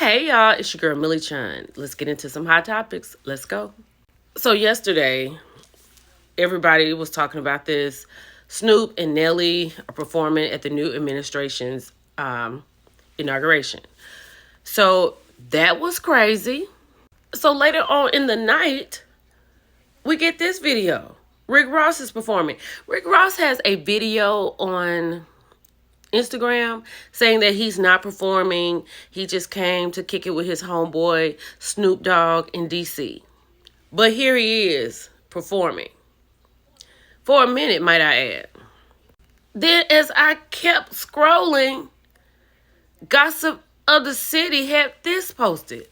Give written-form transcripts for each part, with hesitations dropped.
Hey y'all, it's your girl Millie Chun. Let's get into some hot topics. Let's go. So yesterday, everybody was talking about this. Snoop and Nelly are performing at the new administration's inauguration. So that was crazy. So later on in the night, we get this video. Rick Ross is performing. Rick Ross has a video on Instagram saying that he's not performing. He just came to kick it with his homeboy Snoop Dogg in DC. But here he is performing. For a minute, might I add. Then as I kept scrolling, Gossip of the City had this posted.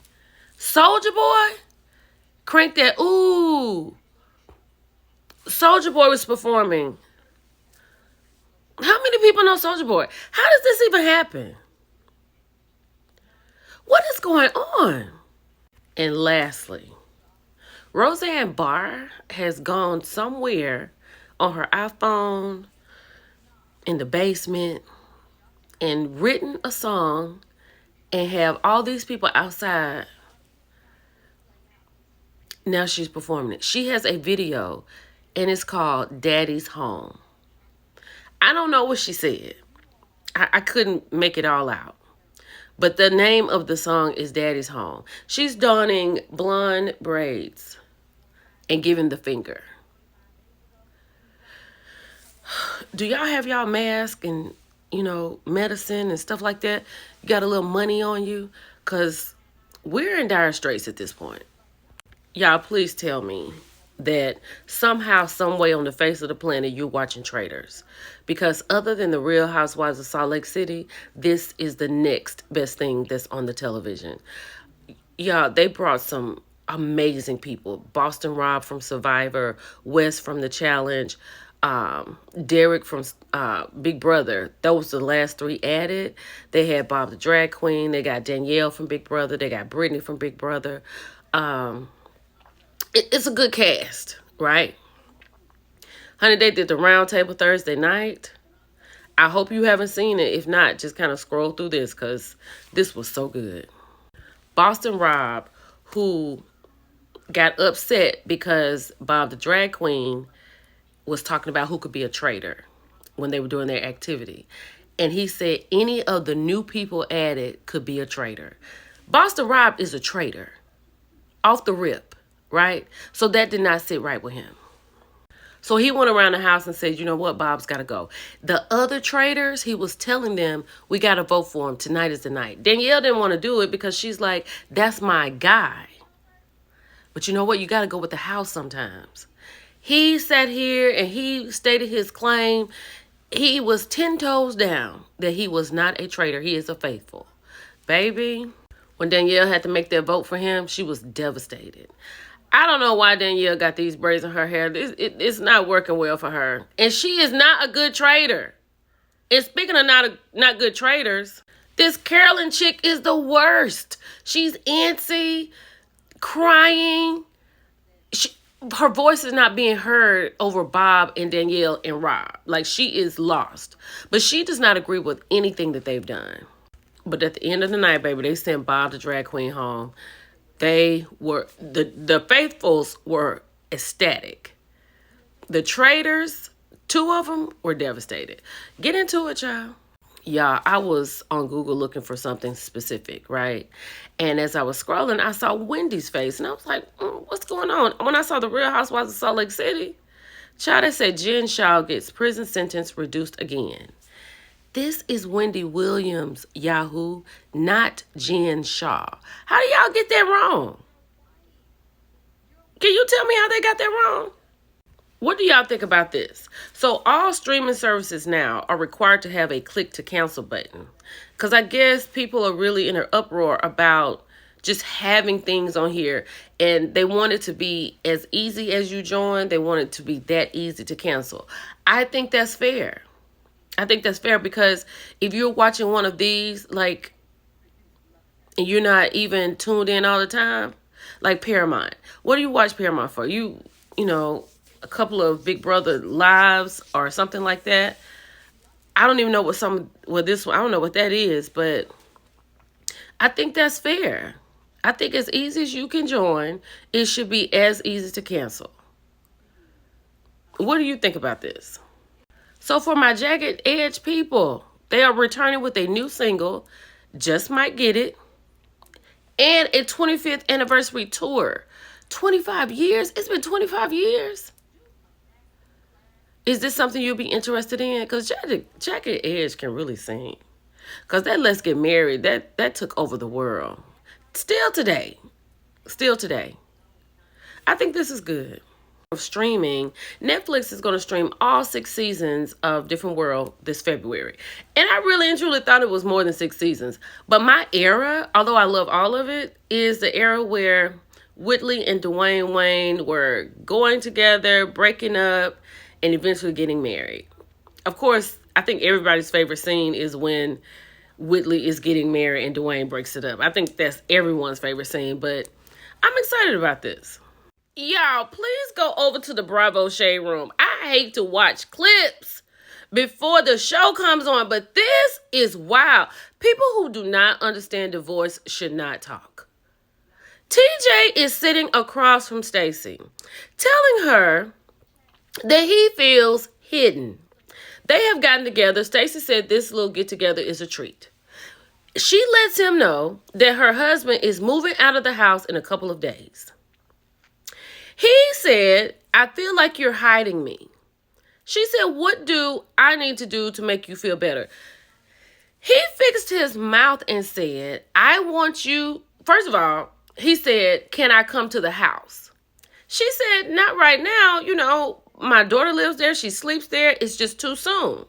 Soulja Boy cranked that. Ooh. Soulja Boy was performing. How many people know Soulja Boy? How does this even happen? What is going on? And lastly, Roseanne Barr has gone somewhere on her iPhone in the basement and written a song and have all these people outside. Now she's performing it. She has a video and it's called Daddy's Home. I don't know what she said. I couldn't make it all out. But the name of the song is Daddy's Home. She's donning blonde braids and giving the finger. Do y'all have y'all mask and, medicine and stuff like that? You got a little money on you? Because we're in dire straits at this point. Y'all, please tell me that somehow, some way on the face of the planet, you're watching Traitors. Because other than the Real Housewives of Salt Lake City, this is the next best thing that's on the television. Y'all, they brought some amazing people. Boston Rob from Survivor, Wes from The Challenge, Derek from Big Brother. Those the last three added. They had Bob the Drag Queen. They got Danielle from Big Brother. They got Brittany from Big Brother. It's a good cast, right? Honey, they did the round table Thursday night. I hope you haven't seen it. If not, just kind of scroll through this because this was so good. Boston Rob, who got upset because Bob the Drag Queen was talking about who could be a traitor when they were doing their activity. And he said any of the new people added could be a traitor. Boston Rob is a traitor. Off the rip, right? So that did not sit right with him. So he went around the house and said, you know what, Bob's got to go. The other traitors, he was telling them, we got to vote for him. Tonight is the night. Danielle didn't want to do it because she's like, that's my guy. But you know what? You got to go with the house sometimes. He sat here and he stated his claim. He was 10 toes down that he was not a traitor. He is a faithful. Baby, when Danielle had to make that vote for him, she was devastated. I don't know why Danielle got these braids in her hair. It's not working well for her. And she is not a good traitor. And speaking of not good traitors, this Carolyn chick is the worst. She's antsy, crying. Her voice is not being heard over Bob and Danielle and Rob. Like, she is lost. But she does not agree with anything that they've done. But at the end of the night, baby, they sent Bob the Drag Queen home. They were, the faithfuls were ecstatic. The traitors, 2 of them were devastated. Get into it, y'all. Y'all, I was on Google looking for something specific, right? And as I was scrolling, I saw Wendy's face. And I was like, what's going on? When I saw the Real Housewives of Salt Lake City, child, they said Jen Shaw gets prison sentence reduced again. This is Wendy Williams, Yahoo, not Jen Shaw. How do y'all get that wrong? Can you tell me how they got that wrong? What do y'all think about this? So all streaming services now are required to have a click to cancel button. Because I guess people are really in an uproar about just having things on here. And they want it to be as easy as you join. They want it to be that easy to cancel. I think that's fair. I think that's fair because if you're watching one of these, like, and you're not even tuned in all the time, like Paramount. What do you watch Paramount for? You know, a couple of Big Brother lives or something like that. I don't even know what this one, I don't know what that is, but I think that's fair. I think as easy as you can join, it should be as easy to cancel. What do you think about this? So for my Jagged Edge people, they are returning with a new single, Just Might Get It, and a 25th anniversary tour. 25 years? It's been 25 years. Is this something you'll be interested in? Because Jagged Edge can really sing. Because that Let's Get Married, that took over the world. Still today. Still today. I think this is good. Streaming, Netflix is going to stream all 6 seasons of Different World this February. And I really and truly thought it was more than 6 seasons. But my era, although I love all of it, is the era where Whitley and Dwayne Wayne were going together, breaking up, and eventually getting married. Of course, I think everybody's favorite scene is when Whitley is getting married and Dwayne breaks it up. I think that's everyone's favorite scene, but I'm excited about this. Y'all, please go over to the Bravo Shade Room. I hate to watch clips before the show comes on, but this is wild. People who do not understand divorce should not talk. TJ is sitting across from Stacey, telling her that he feels hidden. They have gotten together. Stacey said this little get-together is a treat. She lets him know that her husband is moving out of the house in a couple of days. He said, I feel like you're hiding me. She said, what do I need to do to make you feel better? He fixed his mouth and said, I want you, first of all, he said, can I come to the house? She said, not right now. You know, my daughter lives there. She sleeps there. It's just too soon.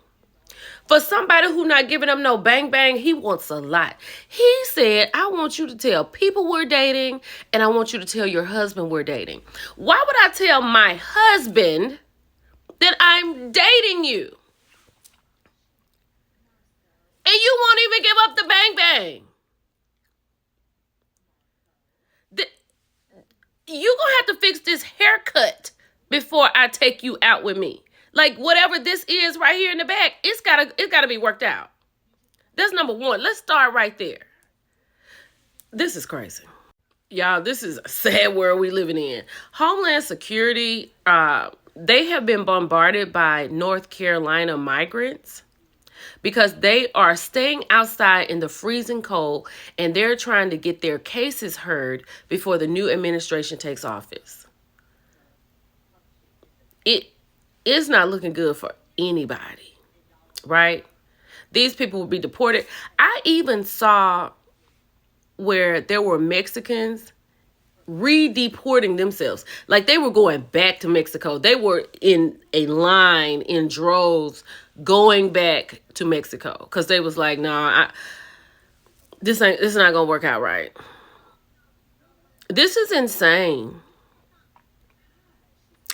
For somebody who not giving him no bang bang, he wants a lot. He said, I want you to tell people we're dating, and I want you to tell your husband we're dating. Why would I tell my husband that I'm dating you? And you won't even give up the bang bang. You gonna have to fix this haircut before I take you out with me. Like whatever this is right here in the back, it's gotta be worked out. That's number one. Let's start right there. This is crazy. Y'all, this is a sad world we living in. Homeland Security, they have been bombarded by North Carolina migrants because they are staying outside in the freezing cold and they're trying to get their cases heard before the new administration takes office. It is not looking good for anybody, right? These people will be deported. I even saw where there were Mexicans re-deporting themselves. Like they were going back to Mexico. They were in a line in droves going back to Mexico because they was like, nah, this is not gonna work out right. This is insane.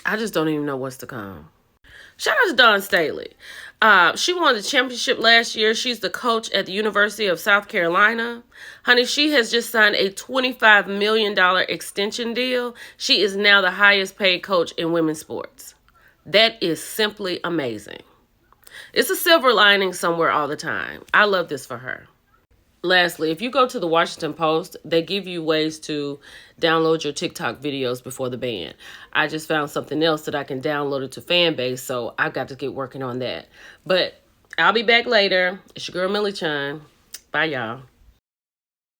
I just don't even know what's to come. Shout out to Dawn Staley. She won the championship last year. She's the coach at the University of South Carolina. Honey, she has just signed a $25 million extension deal. She is now the highest paid coach in women's sports. That is simply amazing. It's a silver lining somewhere all the time. I love this for her. Lastly, if you go to the Washington Post, they give you ways to download your TikTok videos before the ban. I just found something else that I can download it to Fanbase, so I've got to get working on that. But I'll be back later. It's your girl, Millie Chun. Bye, y'all.